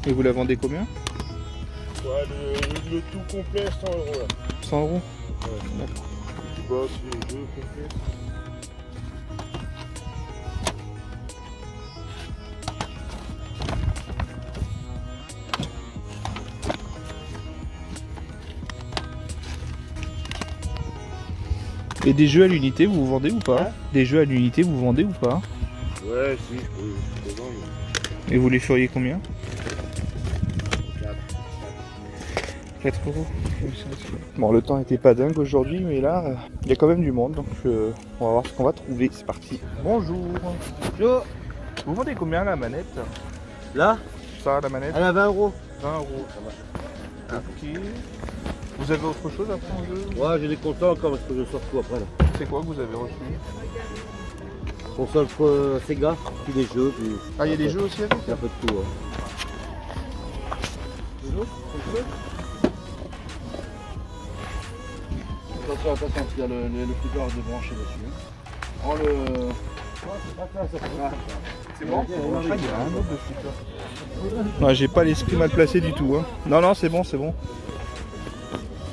Et vous la vendez combien? Ouais, le tout complet, 100 € là. 100 €. Ouais. D'accord. Bah, c'est les deux complets. Et des jeux à l'unité, vous vendez ou pas? Hein? Des jeux à l'unité, vous vendez ou pas? Ouais, si, je peux vendre. Et vous les feriez combien? 4 €. Bon, le temps était pas dingue aujourd'hui, mais là, il y a quand même du monde, donc on va voir ce qu'on va trouver. C'est parti. Bonjour. Bonjour. Vous vendez combien la manette? Là, Ça, la manette? elle a 20 €. 20 €. Ok. Vous avez autre chose après en jeu? Ouais, j'ai des consoles encore parce que je sors tout après là. C'est quoi que vous avez reçu? Console Sega, puis des jeux, puis. Ah, il y a des jeux aussi avec? Il y a un peu de tout. Ouais. Attention, attention, il y a le flipper de brancher dessus. Prends le. C'est bon? Ah, il y a un autre de flipper. Ouais, j'ai pas l'esprit mal placé du tout. Hein. Non, non, c'est bon, c'est bon.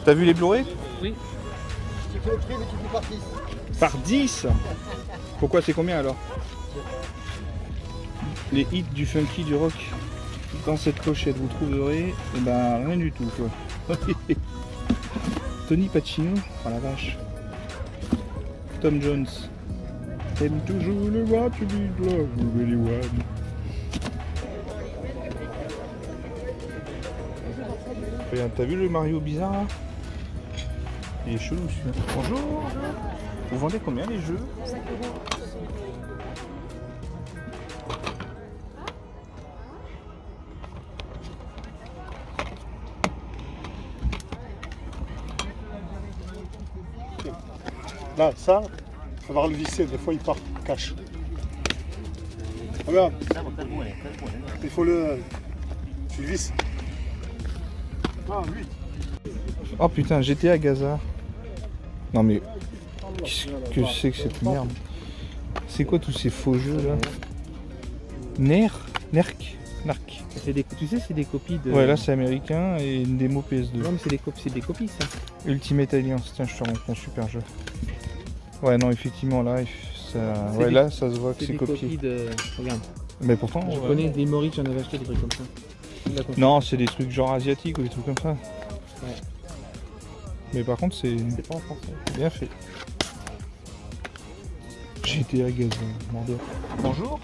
T'as vu les Blu-ray? Oui. Tu fais le prix, mais tu fais par 10. Par 10? Pourquoi c'est combien alors? Les hits du funky, du rock. Dans cette pochette, vous trouverez eh ben, rien du tout. Quoi. Tony Pacino, oh la vache. Tom Jones. T'aimes toujours le roi, tu dis love, you really want. Regarde, t'as vu le Mario bizarre là? Il est chelou celui-là. Bonjour. Vous vendez combien les jeux? 5 €. Là, ça, faut voir le visser, des fois il part cache. Regarde, il faut le. Tu le visses. Ah, 8. Oh putain, GTA Gaza. Non mais, qu'est-ce que c'est que cette merde? C'est quoi tous ces faux jeux là? Nerk. Tu sais, c'est des copies de. Ouais, là c'est américain et une démo PS2. Non, mais c'est des copies, ça. Ultimate Alliance, tiens, je te montre un super jeu. Ouais, non, effectivement, là, ça, C'est des- là, ça se voit que C'est c'est des copié. copies de. Regarde, Mais pourtant, je ouais. connais des Maurice, j'en avais acheté des trucs comme ça. Non, c'est des trucs genre asiatiques ou des trucs comme ça. Ouais. Mais par contre, c'est C'est pas en français. bien fait. GTA Gaza, vendeur. Bonjour.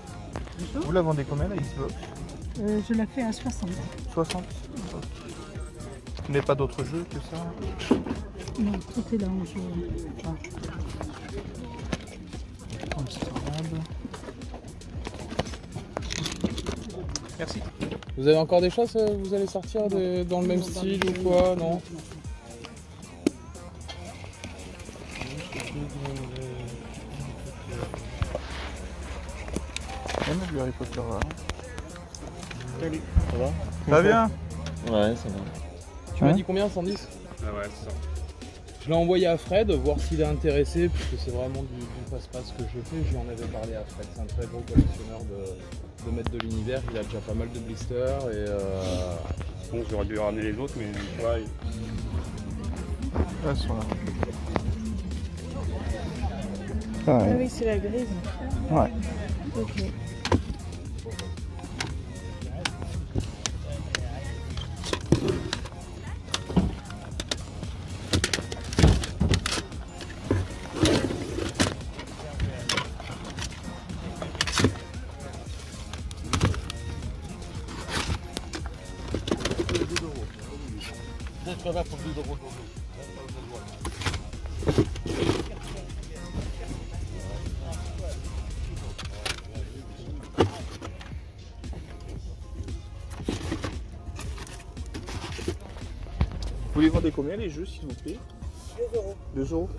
Vous la vendez combien la Xbox? Je la fais à 60. 60. Vous n'avez pas d'autres jeux que ça? Non, tout est là en jeu. Amsterdam. Merci. Vous avez encore des choses, vous allez sortir dans le même style ou quoi? Non? Il y a du Harry Potter là. Salut. Ça va? Ça va bien? Ouais, ça va. Tu Hein? m'as dit combien? 110? Ah ouais, c'est ça. Je l'ai envoyé à Fred, voir s'il est intéressé, puisque c'est vraiment du passe-passe que je fais. Je lui en avais parlé à Fred, c'est un très gros collectionneur de maîtres de l'univers. Il a déjà pas mal de blisters et Bon, j'aurais dû ramener les autres, mais ouais. Elles sont là. Ah Ah ouais. oui, c'est la grise. Ouais. Ok. Vous les vendez combien les jeux s'il vous plaît? 2 €. 2 €.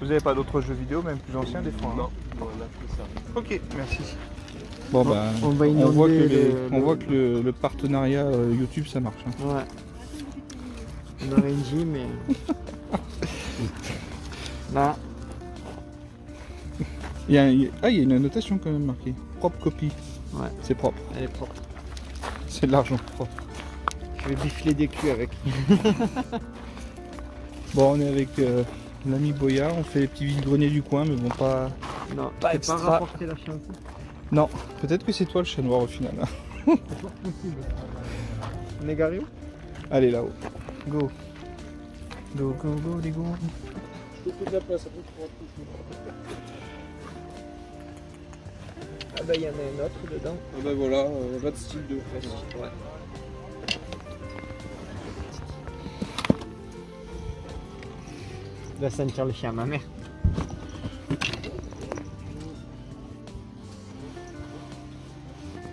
Vous avez pas d'autres jeux vidéo, même plus anciens des fois? Hein? Non, là, c'est ça. Ok, merci. Bon bah, On va on voit que, inonder on voit que le partenariat YouTube ça marche. Hein. Ouais. On aurait une gym, mais. Non. Il y a une notation quand même marquée. Propre copie. Ouais. C'est propre. Elle est propre. C'est de l'argent propre. Je vais bifler des culs avec. Bon, on est avec l'ami Boya, on fait les petits vide-greniers du coin, mais bon, pas Non, Pas c'est extra. pas rapporté la fiancée. Non, peut-être que c'est toi le chat noir au final. On est garé où? Allez là-haut. Go. Go, go, go, les go. Je te fais de la place, après tu pourras te coucher. Ah bah il y en a un autre dedans. Ah bah voilà, pas de style de presse. Ouais. La sentir le chien à ma mère.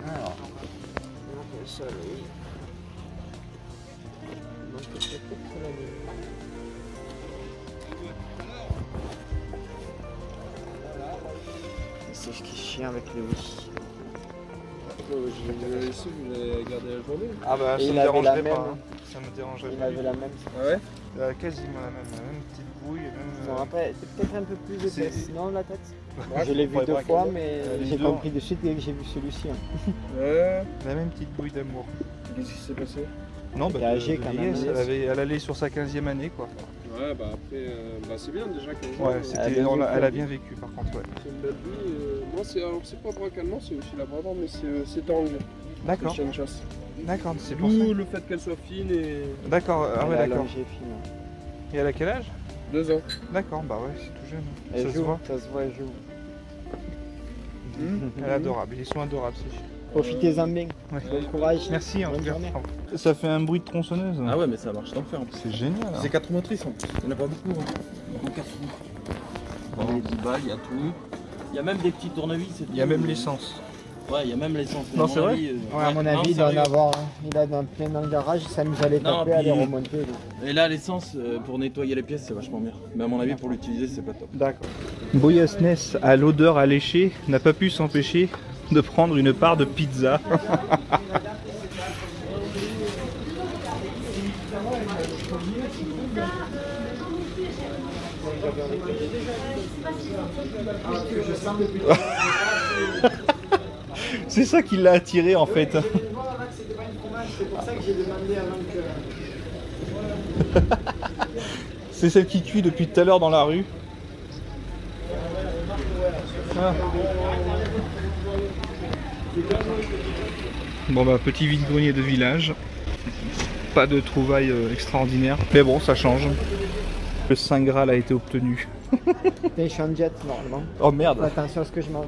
Alors, on fait ça, oui. Donc peut-être la nuit. C'est ce qui est chiant avec le oui. J'ai laissé, vous l'avez gardé la journée. Ah bah Et ça il me avait dérangerait la même. pas. Ça me dérangerait Il pas. avait la même. Ah ouais? Quasiment la même petite bouille. Bon après, c'est peut-être un peu plus C'est- épaisse, non la tête? Ouais, Je l'ai vu pour les 2 bras fois, calés. mais Les j'ai deux. compris de suite dès que j'ai vu celui-ci. Hein. Ouais. La même petite bouille d'amour. Qu'est-ce qui s'est passé? Non, bah Elle est âgée quand même, vieillesse, hein. elle allait sur sa 15e année quoi. Ouais, bah après, bah c'est bien déjà qu'elle Ouais, Elle a c'était, bien elle a vécu. bien vécu par contre, ouais. c'est une belle vie. Moi, c'est pas bracalement, c'est aussi la bravante, mais c'est Tangue, le D'accord, chien de chasse. d'accord, c'est pour ça. D'où le fait qu'elle soit fine et D'accord, ah ouais, Elle a d'accord. allongé fine. Et elle a quel âge? 2 ans. D'accord, bah ouais, c'est tout jeune. Elle Ça se joue, voit. ça se voit, elle joue. Elle est adorable, ils sont adorables ces chiens. Profitez-en bien. Ouais. Bon courage. Merci en Bonne tout cas. journée. Ça fait un bruit de tronçonneuse. Ah ouais, mais ça marche d'enfer en plus. C'est génial. hein. C'est 4 motrices en plus, il n'y en a pas beaucoup. Hein. Il y en a 4 Il y a les 10 balles, il y a tout. Il y a même des petits tournevis. Il y a même l'essence. Ouais, il y a même l'essence. Non, c'est vrai Ouais, à mon avis, il doit en avoir. Il a plein dans le garage, ça nous allait Non, taper à les puis- remonter. Et là, l'essence, pour nettoyer les pièces, c'est vachement bien. Mais à mon avis, pour l'utiliser, c'est pas top. D'accord. Boyasness, à l'odeur alléchée, n'a pas pu s'empêcher de prendre une part de pizza. C'est ça qui l'a attiré en fait. C'est pour ça que j'ai demandé avant que. C'est celle qui cuit depuis tout à l'heure dans la rue. Ah. Bon bah petit vide-grenier de village. Pas de trouvailles extraordinaires. Mais bon, ça change. Le Saint Graal a été obtenu. Je suis en jet normalement. Oh merde. Attention à ce que je mange.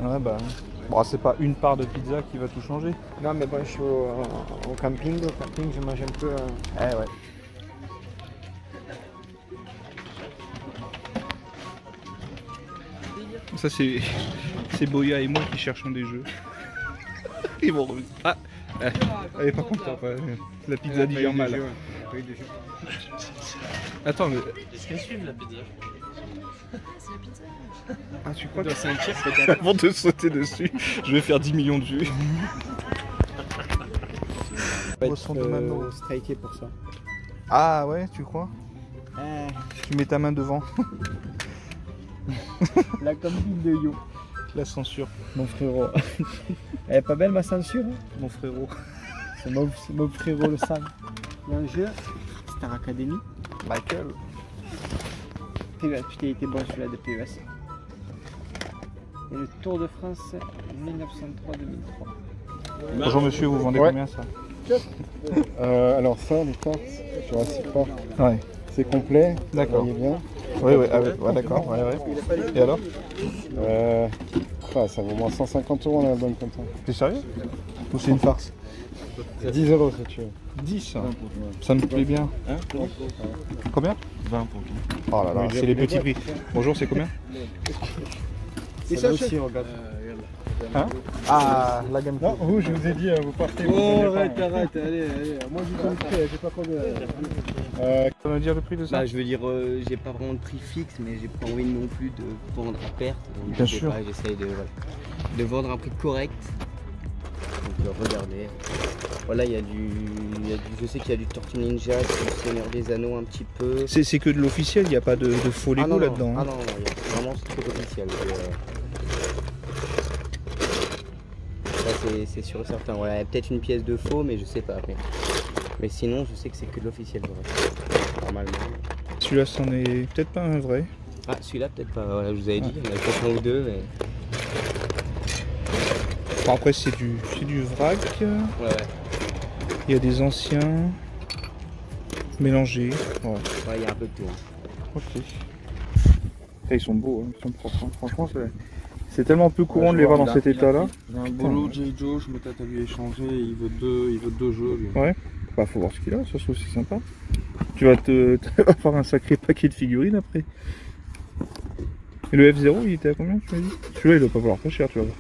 Ouais bah. Bon, c'est pas une part de pizza qui va tout changer. Non mais bon, je suis au camping. Au camping, je mange un peu. Eh ouais. Ça c'est Boya et moi qui cherchons des jeux. Ils vont revenir. Ah, elle est pas contente. Ouais. La pizza digère mal. Attends, mais... Est-ce qu'elle suit la pizza? Ah, tu crois que c'est un tir avant de sauter dessus? Je vais faire 10 millions de vues. Boisson de Mano. Striké pour ça. Ah ouais, tu crois? Tu mets ta main devant. La camping de Yo. La censure. Mon frérot. Elle est pas belle ma censure? Mon frérot. C'est mon frérot le sang. L'enjeu, Star Academy. Michael. PES, putain, il était bon celui-là de PES. Et le Tour de France 1903-2003. Bonjour monsieur, vous vendez Ouais. combien ça? Alors ça, les cartes, Jurassic Park, Ouais. c'est complet. D'accord. Vous voyez bien. Oui, oui, ah ouais, ouais, d'accord. Ouais, ouais. Et alors? Ça vaut au moins 150 € dans l'album comme ça. T'es sérieux? Ou c'est une farce? 10 € si tu veux. 10. Ça me plaît bien. Combien? 20 pour qui? Oh là là, c'est les petits prix. Bonjour, c'est combien? Et ça aussi, regarde. Hein? Ah, la gamme. Non, vous, je vous ai dit, vous partez. Oh, arrête, allez. Moi, je suis prêt, j'ai pas combien. Ça veut dire le prix de ça? Bah, je veux dire, j'ai pas vraiment de prix fixe, mais j'ai pas envie non plus de vendre à perte. Donc, Bien je sais sûr. pas, j'essaye de vendre à un prix correct. Donc regardez. Voilà, il y a du je sais qu'il y a du Tortue Ninja, du Seigneur des Anneaux un petit peu. C'est que de l'officiel, il n'y a pas de faux Lego non, là-dedans. Ah Hein. non, vraiment c'est trop officiel. Ça c'est sûr et certain. Ouais, il y a peut-être une pièce de faux, mais je sais pas après. Mais sinon, je sais que c'est que de l'officiel. Normalement. Celui-là, c'en est peut-être pas un vrai. Ah, celui-là, peut-être pas. Voilà, je vous avais dit, il y en a peut-être un ou deux. Mais... Bon, après, c'est du vrac. Ouais. Il y a des anciens mélangés. Ouais. Ouais, il y a un peu de tout. Hein. Ok. Et ils sont beaux, hein. Ils sont propres. Hein. Franchement, c'est tellement peu courant de les voir dans cet état-là. J'ai un boulot J. Joe, je me tâte à lui échanger, il veut deux jeux. Lui. Ouais. Bah, faut voir ce qu'il a, ça c'est aussi sympa. Tu vas avoir un sacré paquet de figurines après. Et le F0, il était à combien, tu m'as dit? Celui-là, il doit pas valoir très cher, tu vas voir.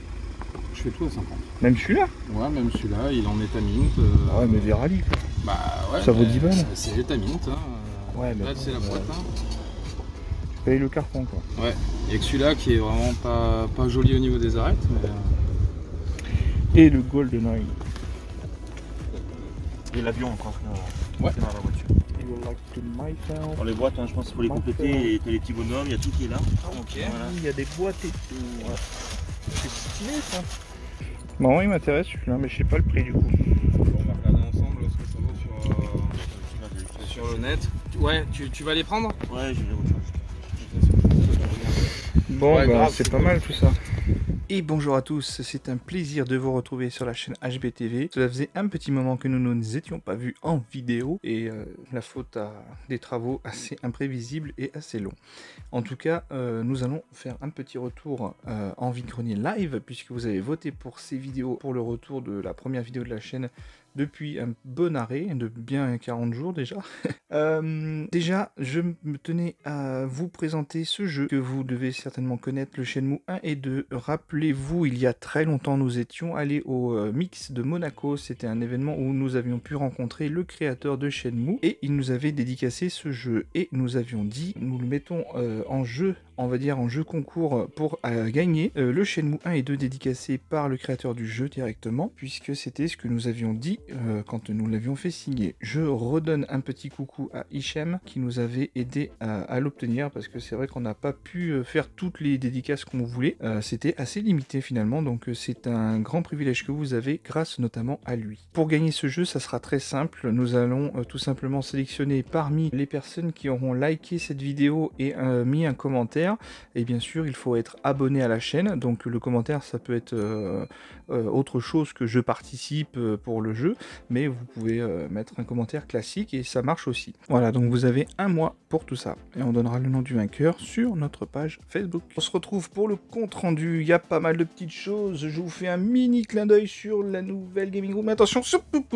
Je fais tout à 50. Même celui-là? Ouais, même celui-là, il en est à mint. Ah ouais, mais des rallyes quoi. Bah ouais. Ça vaut 10 balles. C'est à mint. Hein. Ouais, mais là, c'est la boîte. Hein. Tu payes le carton quoi. Ouais, il n'y a que celui-là qui est vraiment pas joli au niveau des arêtes. Mais... Et le GoldenEye. Et l'avion encore. Ouais. C'est dans la voiture. Dans les boîtes, hein, je pense qu'il faut les compléter. Et t'as les petits bonhommes, il y a tout qui est là. Ok. Voilà. Il y a des boîtes et tout. Ouais. C'est stylé ça. Bon, il m'intéresse celui-là, mais je sais pas le prix du coup. On va regarder ensemble ce que ça vaut sur le net. Ouais, tu vas les prendre? Ouais, je vais les rechercher. Bon, ouais, bah, c'est pas mal tout ça. Et bonjour à tous, c'est un plaisir de vous retrouver sur la chaîne HBTV. Cela faisait un petit moment que nous ne nous étions pas vus en vidéo et la faute à des travaux assez imprévisibles et assez longs. En tout cas, nous allons faire un petit retour en vide-grenier live puisque vous avez voté pour ces vidéos pour le retour de la première vidéo de la chaîne depuis un bon arrêt, de bien 40 jours déjà. Déjà, je me tenais à vous présenter ce jeu que vous devez certainement connaître, le Shenmue 1 et 2. Rappelez-vous, il y a très longtemps, nous étions allés au Mix de Monaco. C'était un événement où nous avions pu rencontrer le créateur de Shenmue et il nous avait dédicacé ce jeu. Et nous avions dit, nous le mettons en jeu, on va dire en jeu concours pour gagner le Shenmue 1 et 2 dédicacé par le créateur du jeu directement, puisque c'était ce que nous avions dit quand nous l'avions fait signer. Je redonne un petit coucou à Hichem qui nous avait aidé à l'obtenir, parce que c'est vrai qu'on n'a pas pu faire toutes les dédicaces qu'on voulait, c'était assez limité finalement, donc c'est un grand privilège que vous avez grâce notamment à lui. Pour gagner ce jeu, ça sera très simple, nous allons tout simplement sélectionner parmi les personnes qui auront liké cette vidéo et mis un commentaire, et bien sûr il faut être abonné à la chaîne, donc le commentaire ça peut être autre chose que je participe pour le jeu, mais vous pouvez mettre un commentaire classique et ça marche aussi. Voilà, donc vous avez un mois pour tout ça et on donnera le nom du vainqueur sur notre page Facebook. On se retrouve pour le compte rendu, il y a pas mal de petites choses, je vous fais un mini clin d'œil sur la nouvelle gaming room. Attention,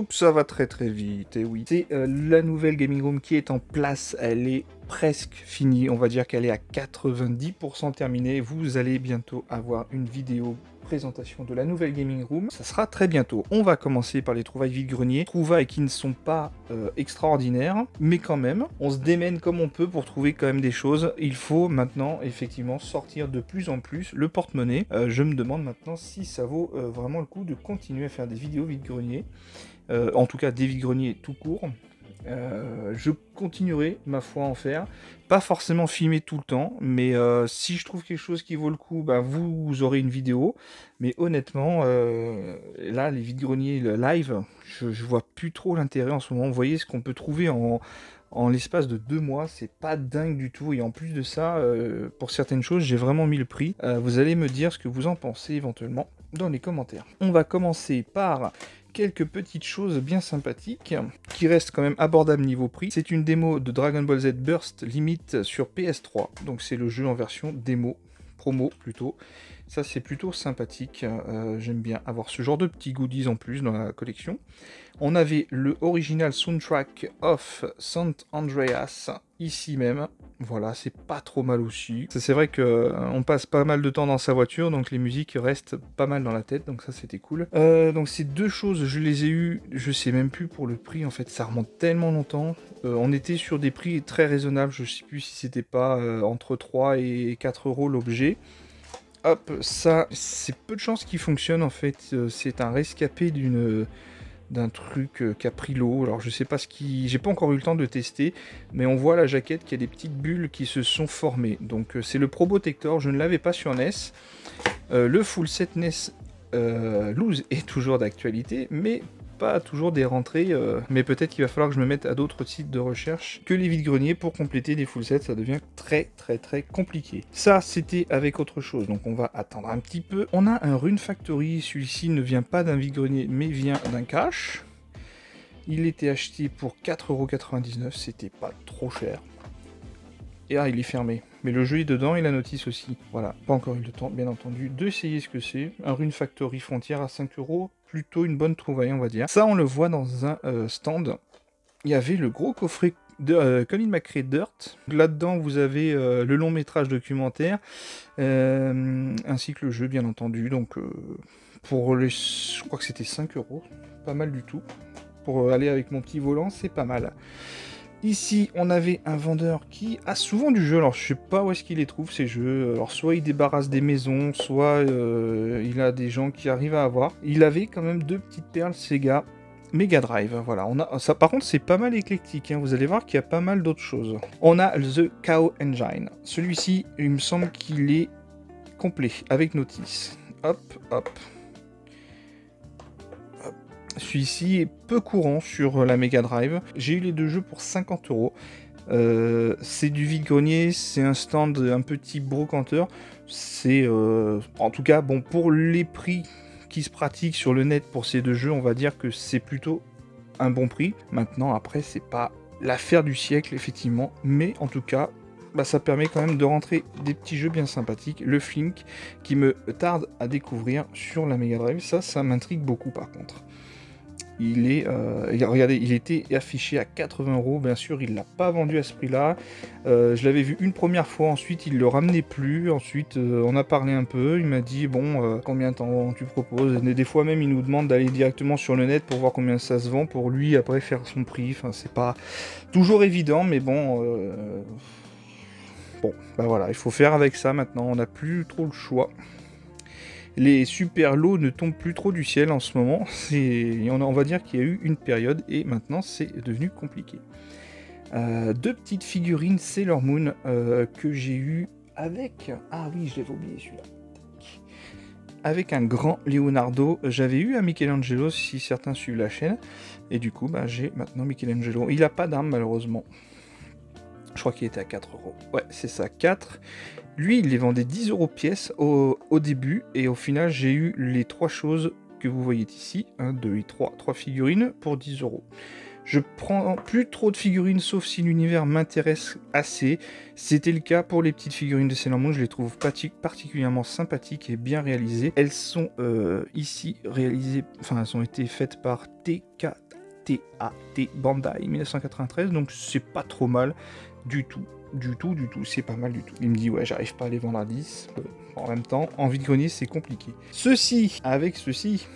ça va très très vite, et oui, c'est la nouvelle gaming room qui est en place, elle est presque finie, on va dire qu'elle est à 90% terminée. Vous allez bientôt avoir une vidéo présentation de la nouvelle gaming room, ça sera très bientôt. On va commencer par les trouvailles vide-grenier, trouvailles qui ne sont pas extraordinaires, mais quand même, on se démène comme on peut pour trouver quand même des choses. Il faut maintenant effectivement sortir de plus en plus le porte-monnaie. Je me demande maintenant si ça vaut vraiment le coup de continuer à faire des vidéos vide-grenier, en tout cas des vide-grenier tout court. Je continuerai ma foi à en faire, pas forcément filmer tout le temps, mais si je trouve quelque chose qui vaut le coup, bah, vous aurez une vidéo, mais honnêtement là les vide-greniers live, je vois plus trop l'intérêt en ce moment. Vous voyez ce qu'on peut trouver en l'espace de 2 mois, c'est pas dingue du tout, et en plus de ça, pour certaines choses j'ai vraiment mis le prix. Vous allez me dire ce que vous en pensez éventuellement dans les commentaires. On va commencer par quelques petites choses bien sympathiques qui restent quand même abordables niveau prix. C'est une démo de Dragon Ball Z Burst Limit sur PS3, donc c'est le jeu en version démo, promo plutôt. Ça c'est plutôt sympathique, j'aime bien avoir ce genre de petits goodies en plus dans la collection. On avait le original soundtrack of San Andreas ici même, voilà, c'est pas trop mal aussi. C'est vrai que on passe pas mal de temps dans sa voiture, donc les musiques restent pas mal dans la tête, donc ça c'était cool. Donc ces deux choses, je les ai eues, je sais même plus pour le prix, en fait ça remonte tellement longtemps. On était sur des prix très raisonnables, je sais plus si c'était pas entre 3 et 4 euros l'objet. Hop, ça, c'est peu de chances qu'il fonctionne en fait, c'est un rescapé d'un truc qui a pris l'eau. Alors je sais pas ce qui... J'ai pas encore eu le temps de tester, mais on voit la jaquette qu'il y a des petites bulles qui se sont formées. Donc c'est le Probotector, je ne l'avais pas sur NES. Le full set NES loose est toujours d'actualité, mais pas toujours des rentrées, mais peut-être qu'il va falloir que je me mette à d'autres sites de recherche que les vides-greniers pour compléter des full sets, ça devient très compliqué. Ça c'était avec autre chose, donc on va attendre un petit peu. On a un Rune Factory, celui-ci ne vient pas d'un vide-grenier mais vient d'un cache. Il était acheté pour 4,99 €, c'était pas trop cher. Et il est fermé. Mais le jeu est dedans et la notice aussi. Voilà, pas encore eu le temps, bien entendu, d'essayer ce que c'est. Un Rune Factory Frontière à 5 €, plutôt une bonne trouvaille, on va dire. Ça, on le voit dans un stand. Il y avait le gros coffret de Colin McRae Dirt. Là-dedans, vous avez le long métrage documentaire, ainsi que le jeu, bien entendu. Donc, pour les... je crois que c'était 5 €, pas mal du tout. Pour aller avec mon petit volant, c'est pas mal. Ici, on avait un vendeur qui a souvent du jeu. Alors, je sais pas où est-ce qu'il les trouve, ces jeux. Alors, soit il débarrasse des maisons, soit il a des gens qui arrivent à avoir. Il avait quand même 2 petites perles Sega Mega Drive. Voilà, on a ça. Par contre, c'est pas mal éclectique, hein. Vous allez voir qu'il y a pas mal d'autres choses. On a The Cow Engine. Celui-ci, il me semble qu'il est complet, avec notice. Hop, hop. Celui-ci est peu courant sur la Mega Drive. J'ai eu les 2 jeux pour 50 €. C'est du vide-grenier, c'est un stand, un petit brocanteur. C'est en tout cas, bon, pour les prix qui se pratiquent sur le net pour ces 2 jeux, on va dire que c'est plutôt un bon prix. Maintenant, après, c'est pas l'affaire du siècle, effectivement, mais en tout cas, bah, ça permet quand même de rentrer des petits jeux bien sympathiques. Le Flink, qui me tarde à découvrir sur la Mega Drive, ça m'intrigue beaucoup par contre. Il est, regardez, il était affiché à 80 €, bien sûr, il l'a pas vendu à ce prix-là. Je l'avais vu une première fois, ensuite il le ramenait plus, ensuite on a parlé un peu, il m'a dit bon, combien de temps tu proposes? Et des fois même il nous demande d'aller directement sur le net pour voir combien ça se vend, pour lui après faire son prix. Enfin, c'est pas toujours évident, mais bon, bah voilà, il faut faire avec ça maintenant, on n'a plus trop le choix. Les super lots ne tombent plus trop du ciel en ce moment. On va dire qu'il y a eu une période et maintenant c'est devenu compliqué. 2 petites figurines Sailor Moon que j'ai eu avec... Ah oui, je l'avais oublié celui-là. Avec un grand Leonardo. J'avais eu un Michelangelo si certains suivent la chaîne. Et du coup, bah, j'ai maintenant Michelangelo. Il n'a pas d'arme malheureusement. Je crois qu'il était à 4 €. Ouais, c'est ça, 4. Lui, il les vendait 10 € pièce au début, et au final, j'ai eu les 3 choses que vous voyez ici. 1, 2 et 3. 3 figurines pour 10 €. Je prends plus trop de figurines, sauf si l'univers m'intéresse assez. C'était le cas pour les petites figurines de Sailor Moon. Je les trouve particulièrement sympathiques et bien réalisées. Elles sont ici réalisées, enfin, elles ont été faites par TKTAT Bandai 1993, donc c'est pas trop mal du tout, c'est pas mal du tout. Il me dit ouais, j'arrive pas à les vendre à 10, en même temps, en vide-grenier c'est compliqué. Avec ceci,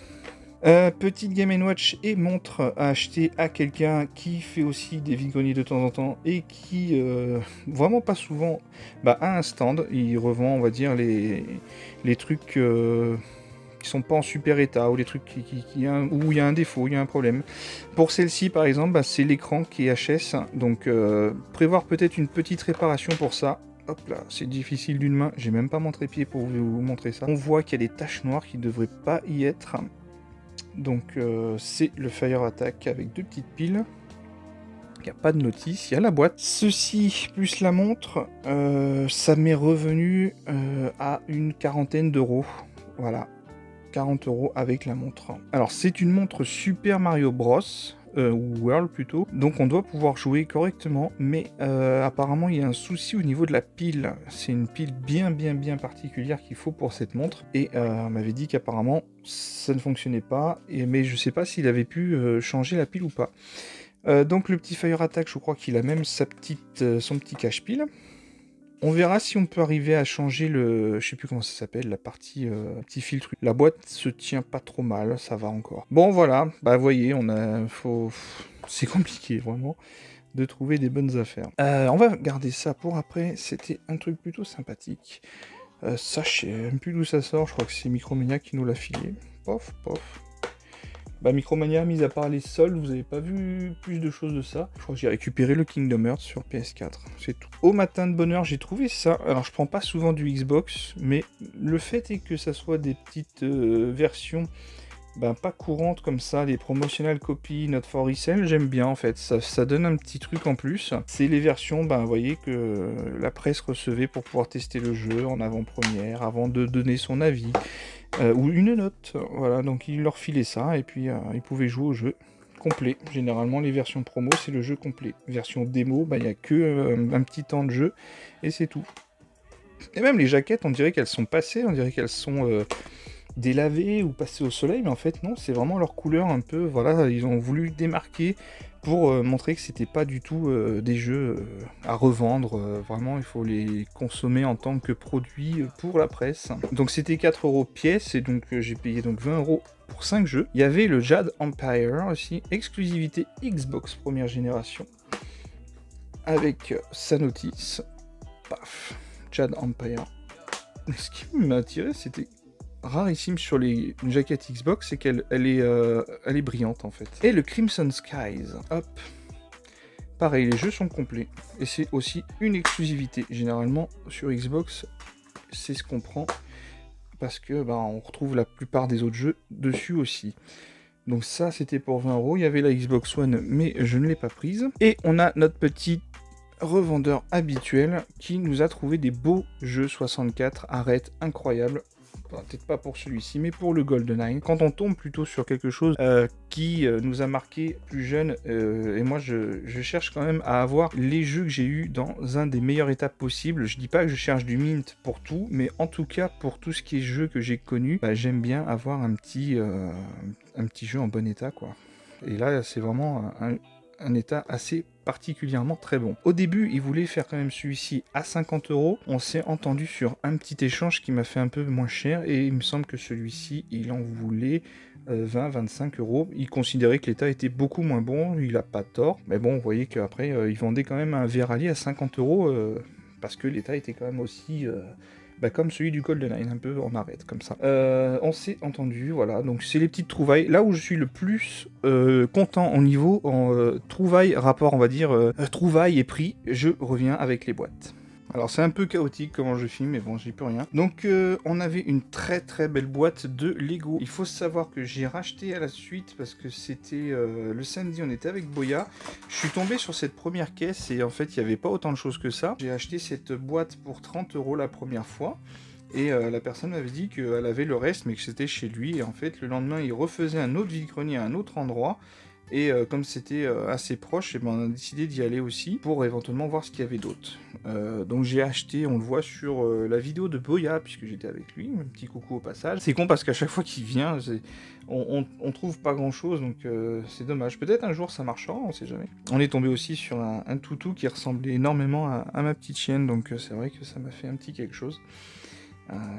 petite Game & Watch et montre à acheter à quelqu'un qui fait aussi des vide-greniers de temps en temps et qui, vraiment pas souvent, bah, a un stand. Il revend, on va dire, les trucs qui sont pas en super état, ou les trucs où il y a un défaut, il y a un problème. Pour celle-ci par exemple, bah, c'est l'écran qui est HS, donc prévoir peut-être une petite réparation pour ça. Hop là, c'est difficile d'une main, j'ai même pas mon trépied pour vous montrer ça. On voit qu'il y a des taches noires qui devraient pas y être. Donc c'est le Fire Attack avec 2 petites piles. Il n'y a pas de notice, il y a la boîte. Ceci plus la montre, ça m'est revenu à une quarantaine d'euros. Voilà, 40 € avec la montre. Alors c'est une montre Super Mario Bros, ou World plutôt, donc on doit pouvoir jouer correctement, mais apparemment il y a un souci au niveau de la pile. C'est une pile bien particulière qu'il faut pour cette montre, et on m'avait dit qu'apparemment ça ne fonctionnait pas, mais je sais pas s'il avait pu changer la pile ou pas. Donc le petit Fire Attack, je crois qu'il a même son petit cache-pile. On verra si on peut arriver à changer le... Je sais plus comment ça s'appelle, la partie... petit filtre. La boîte se tient pas trop mal, ça va encore. Bon voilà, bah vous voyez, c'est compliqué vraiment de trouver des bonnes affaires. On va garder ça pour après, c'était un truc plutôt sympathique. Ça, je sais même plus d'où ça sort, je crois que c'est Micromania qui nous l'a filé. Pof, pof. Bah, Micromania, mis à part les soldes, vous avez pas vu plus de choses de ça. Je crois que j'ai récupéré le Kingdom Hearts sur PS4, c'est tout. Au matin de bonheur, j'ai trouvé ça. Alors, je prends pas souvent du Xbox, mais le fait est que ça soit des petites versions pas courantes comme ça, les promotional copies, not for resale, j'aime bien en fait. Ça donne un petit truc en plus. C'est les versions, vous voyez, que la presse recevait pour pouvoir tester le jeu en avant-première, avant de donner son avis. Ou une note, voilà, donc il leur filait ça, et puis ils pouvaient jouer au jeu complet. Généralement, les versions promo, c'est le jeu complet. Version démo, il n'y a que un petit temps de jeu, et c'est tout. Et même les jaquettes, on dirait qu'elles sont passées, on dirait qu'elles sont délavées ou passées au soleil, mais en fait non, c'est vraiment leur couleur un peu, voilà, ils ont voulu démarquer pour montrer que c'était pas du tout des jeux à revendre. Vraiment, il faut les consommer en tant que produit pour la presse. Donc c'était 4 € pièce, et donc j'ai payé donc 20 € pour 5 jeux. Il y avait le Jade Empire aussi, exclusivité Xbox première génération, avec sa notice. Paf, Jade Empire. Ce qui m'a attiré, c'était rarissime sur les jaquettes Xbox, c'est qu'elle est brillante en fait. Et le Crimson Skies, hop, pareil, les jeux sont complets, et c'est aussi une exclusivité. Généralement sur Xbox, c'est ce qu'on prend, parce que on retrouve la plupart des autres jeux dessus aussi. Donc ça, c'était pour 20 €. Il y avait la Xbox One, mais je ne l'ai pas prise. Et on a notre petit revendeur habituel qui nous a trouvé des beaux jeux 64 arrêtes incroyables. Peut-être pas pour celui-ci, mais pour le GoldenEye. Quand on tombe plutôt sur quelque chose qui nous a marqué plus jeune, et moi je cherche quand même à avoir les jeux que j'ai eu dans un des meilleurs états possibles. Je dis pas que je cherche du mint pour tout, mais en tout cas pour tout ce qui est jeu que j'ai connu, j'aime bien avoir un petit jeu en bon état, quoi. Et là c'est vraiment un état assez particulièrement très bon. Au début, il voulait faire quand même celui-ci à 50 €. On s'est entendu sur un petit échange qui m'a fait un peu moins cher, et il me semble que celui-ci, il en voulait 20-25 €. Il considérait que l'état était beaucoup moins bon, il a pas tort. Mais bon, vous voyez qu'après, il vendait quand même un Verali à 50 € parce que l'état était quand même aussi... comme celui du GoldenEye, un peu en arrête, comme ça. On s'est entendu, voilà, donc c'est les petites trouvailles. Là où je suis le plus content au niveau trouvailles, rapport, on va dire, trouvailles et prix, je reviens avec les boîtes. Alors c'est un peu chaotique comment je filme, mais bon, j'y peux rien. Donc on avait une très très belle boîte de Lego. Il faut savoir que j'ai racheté à la suite, parce que c'était le samedi, on était avec Boya. Je suis tombé sur cette première caisse, et en fait il n'y avait pas autant de choses que ça. J'ai acheté cette boîte pour 30 € la première fois. Et la personne m'avait dit qu'elle avait le reste, mais que c'était chez lui. Et en fait, le lendemain, il refaisait un autre vide-grenier à un autre endroit. Et comme c'était assez proche, on a décidé d'y aller aussi pour éventuellement voir ce qu'il y avait d'autre. Donc j'ai acheté, on le voit sur la vidéo de Boya, puisque j'étais avec lui, un petit coucou au passage. C'est con parce qu'à chaque fois qu'il vient, on trouve pas grand chose, donc c'est dommage. Peut-être un jour ça marchera, on sait jamais. On est tombé aussi sur un toutou qui ressemblait énormément à ma petite chienne, donc c'est vrai que ça m'a fait un petit quelque chose.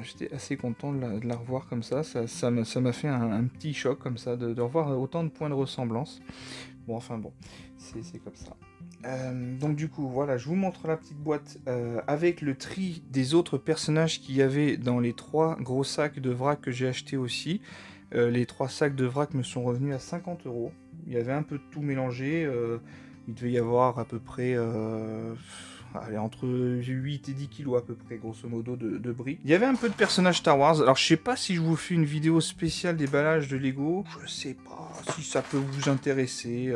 J'étais assez content de la revoir comme ça. Ça m'a fait un petit choc comme ça, de revoir autant de points de ressemblance. Bon, enfin bon, c'est comme ça. Donc du coup, voilà, je vous montre la petite boîte avec le tri des autres personnages qu'il y avait dans les 3 gros sacs de vrac que j'ai acheté aussi. Les 3 sacs de vrac me sont revenus à 50 €. Il y avait un peu de tout mélangé. Il devait y avoir à peu près... entre 8 et 10 kilos à peu près, grosso modo, de briques. Il y avait un peu de personnages Star Wars. Alors, je sais pas si je vous fais une vidéo spéciale déballage de Lego. Je sais pas si ça peut vous intéresser.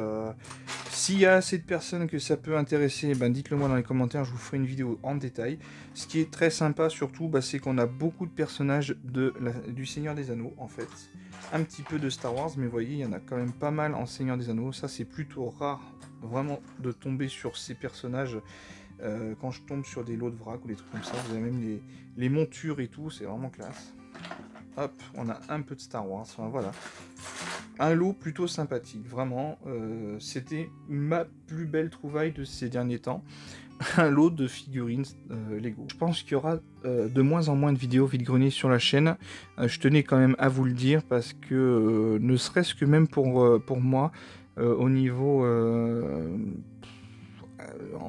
S'il y a assez de personnes que ça peut intéresser, dites-le moi dans les commentaires, je vous ferai une vidéo en détail. Ce qui est très sympa, surtout, c'est qu'on a beaucoup de personnages du Seigneur des Anneaux, en fait. Un petit peu de Star Wars, mais vous voyez, il y en a quand même pas mal en Seigneur des Anneaux. Ça, c'est plutôt rare, vraiment, de tomber sur ces personnages. Quand je tombe sur des lots de vrac ou des trucs comme ça, vous avez même les montures et tout, c'est vraiment classe. Hop, on a un peu de Star Wars, enfin voilà. Un lot plutôt sympathique, vraiment. C'était ma plus belle trouvaille de ces derniers temps. Un lot de figurines Lego. Je pense qu'il y aura de moins en moins de vidéos vide-grenier sur la chaîne. Je tenais quand même à vous le dire, parce que ne serait-ce que même pour moi, au niveau...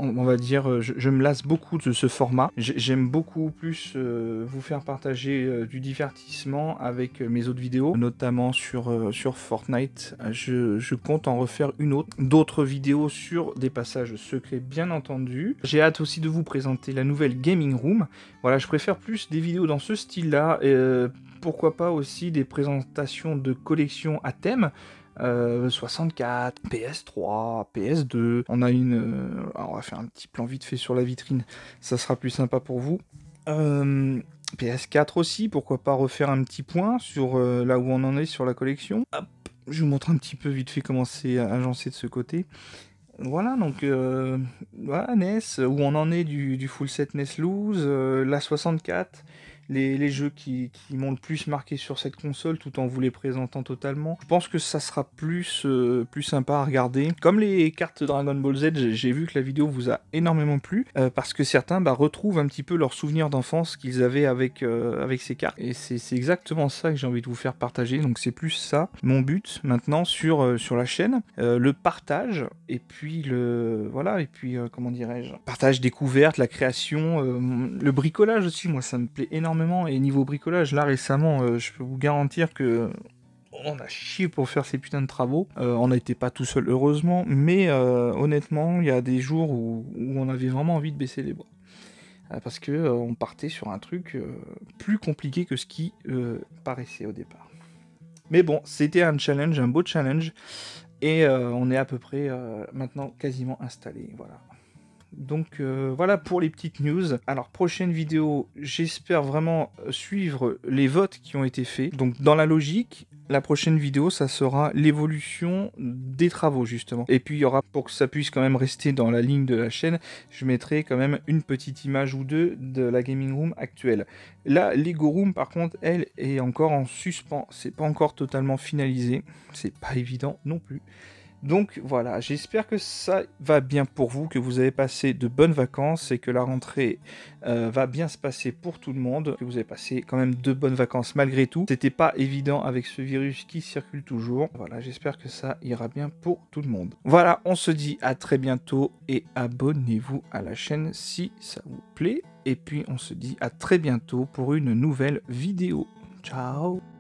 on va dire, je me lasse beaucoup de ce format. J'aime beaucoup plus vous faire partager du divertissement avec mes autres vidéos, notamment sur Fortnite. Je compte en refaire une autre, d'autres vidéos sur des passages secrets bien entendu. J'ai hâte aussi de vous présenter la nouvelle Gaming Room. Voilà, je préfère plus des vidéos dans ce style-là, pourquoi pas aussi des présentations de collections à thème. 64, PS3, PS2, on a alors on va faire un petit plan vite fait sur la vitrine, ça sera plus sympa pour vous. PS4 aussi, pourquoi pas refaire un petit point sur là où on en est sur la collection. Hop, je vous montre un petit peu vite fait comment c'est agencé de ce côté. Voilà, donc voilà, NES, où on en est du full set NES Loose, la 64, les jeux qui m'ont le plus marqué sur cette console, tout en vous les présentant totalement. Je pense que ça sera plus sympa à regarder. Comme les cartes Dragon Ball Z, j'ai vu que la vidéo vous a énormément plu, parce que certains retrouvent un petit peu leurs souvenirs d'enfance qu'ils avaient avec ces cartes. Et c'est exactement ça que j'ai envie de vous faire partager, donc c'est plus ça, mon but maintenant sur la chaîne. Le partage, et puis comment dirais-je, partage découverte, la création, le bricolage aussi, moi ça me plaît énormément. Et niveau bricolage, là récemment, je peux vous garantir que on a chié pour faire ces putains de travaux. On n'était pas tout seul heureusement, mais honnêtement, il y a des jours où on avait vraiment envie de baisser les bras. Parce que on partait sur un truc plus compliqué que ce qui paraissait au départ. Mais bon, c'était un challenge, un beau challenge. Et on est à peu près maintenant quasiment installé, voilà. Donc voilà pour les petites news. Alors prochaine vidéo, j'espère vraiment suivre les votes qui ont été faits. Donc dans la logique, la prochaine vidéo, ça sera l'évolution des travaux justement. Et puis il y aura, pour que ça puisse quand même rester dans la ligne de la chaîne, je mettrai quand même une petite image ou deux de la gaming room actuelle. La Lego Room par contre, elle est encore en suspens. C'est pas encore totalement finalisé. C'est pas évident non plus. Donc voilà, j'espère que ça va bien pour vous, que vous avez passé de bonnes vacances et que la rentrée va bien se passer pour tout le monde, que vous avez passé quand même de bonnes vacances malgré tout. C'était pas évident avec ce virus qui circule toujours. Voilà, j'espère que ça ira bien pour tout le monde. Voilà, on se dit à très bientôt et abonnez-vous à la chaîne si ça vous plaît. Et puis on se dit à très bientôt pour une nouvelle vidéo. Ciao!